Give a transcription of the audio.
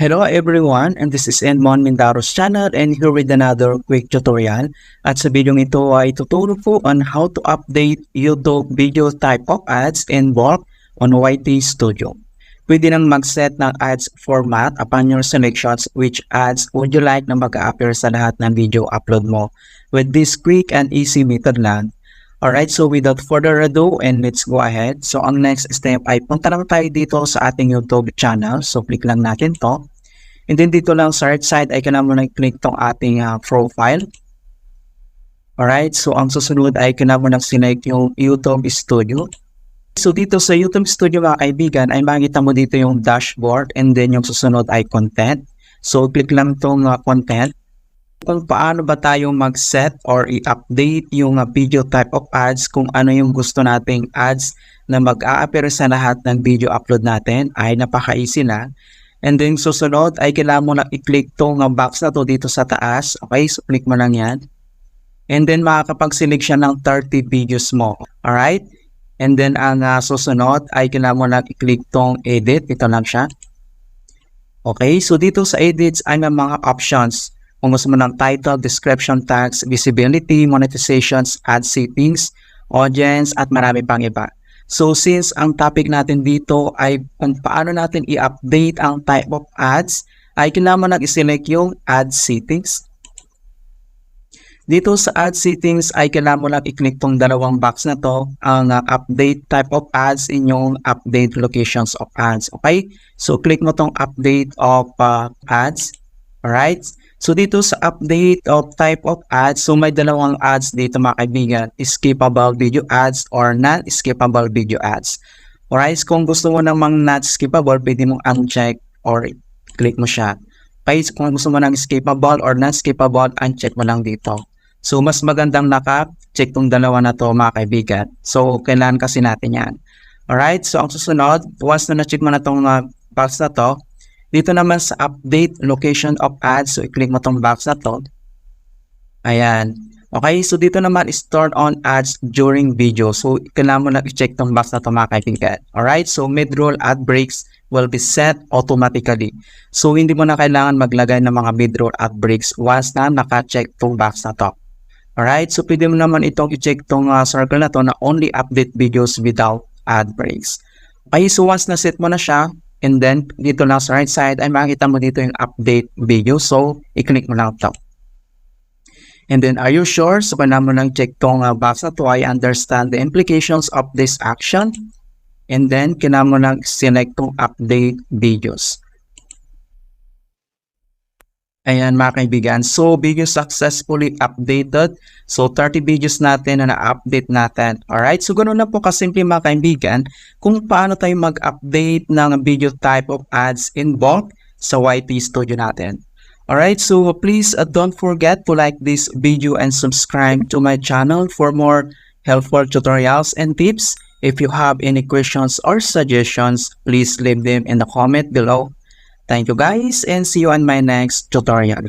Hello everyone, and this is Edmon Mindaro's channel and here with another quick tutorial. At sa video ito ay tuturo po on how to update YouTube video type of ads in bulk on YT Studio. Pwede nang mag-set ng ads format upon your selections which ads would you like na mag-appear sa lahat ng video upload mo with this quick and easy method lang. Alright, so without further ado, and let's go ahead. So, ang next step ay punta lang tayo dito sa ating YouTube channel. So, click lang natin to. And then dito lang sa right side ay kailangan mo na i-click tong ating profile. Alright, so ang susunod ay kailangan mo na select yung YouTube Studio. So, dito sa YouTube Studio mga kaibigan ay makikita mo dito yung dashboard and then yung susunod ay content. So, click lang tong content. Kung paano ba tayo mag-set or i-update yung video type of ads, kung ano yung gusto nating ads na mag-a-appear sa lahat ng video upload natin ay napaka-easy lang. And then susunod ay kailangan mo lang i-click tong box na to dito sa taas. Okay, so click mo lang yan. And then makakapag-select siya ng 30 videos mo. Alright? And then ang susunod ay kailangan mo lang i-click tong edit. Ito lang siya. Okay, so dito sa edits ay may mga options. Kung gusto mo ng title, description tags, visibility, monetizations, ad settings, audience, at marami pang iba. So since ang topic natin dito ay kung paano natin i-update ang type of ads, ay kailangan mo nang i-select yung ad settings. Dito sa ad settings ay kailangan mo lang i-click tong dalawang box na to, ang update type of ads in yung update locations of ads. Okay? So click mo tong update of ads. Alright? So dito sa update of type of ads, so may dalawang ads dito mga kaibigan, skippable video ads or non-skippable video ads. Alright, kung gusto mo namang not skippable, pwede mong uncheck or click mo siya. Okay, so kung gusto mo ng skippable or non-skippable, uncheck mo lang dito. So mas magandang naka-check tong dalawa na to mga kaibigan. So kailangan kasi natin yan. Alright, so ang susunod, once na na-check mo na tong box na to, dito naman sa update location of ads, so i-click mo tong box na to. Ayan. Okay, so dito naman is turn on ads during video. So kailangan mo na i-check tong box na to mga kaibigan. Alright, so mid-roll ad breaks will be set automatically. So hindi mo na kailangan maglagay ng mga mid-roll ad breaks once na naka-check tong box na to. Alright, so pwede mo naman itong i-check tong circle na to na only update videos without ad breaks. Okay, so once na set mo na siya, and then, dito lang sa right side, ay makikita mo dito yung update video. So, i-click mo lang ito. And then, are you sure? So, kailangan mo lang check tong box na to. I understand the implications of this action. And then, kailangan mo lang select tong update videos. Ayan mga kaibigan. So, video successfully updated. So, 30 videos natin na na-update natin. Alright? So, ganoon na po kasimple mga kaibigan kung paano tayo mag-update ng video type of ads in bulk sa YT Studio natin. Alright? So, please don't forget to like this video and subscribe to my channel for more helpful tutorials and tips. If you have any questions or suggestions, please leave them in the comment below. Thank you guys and see you on my next tutorial.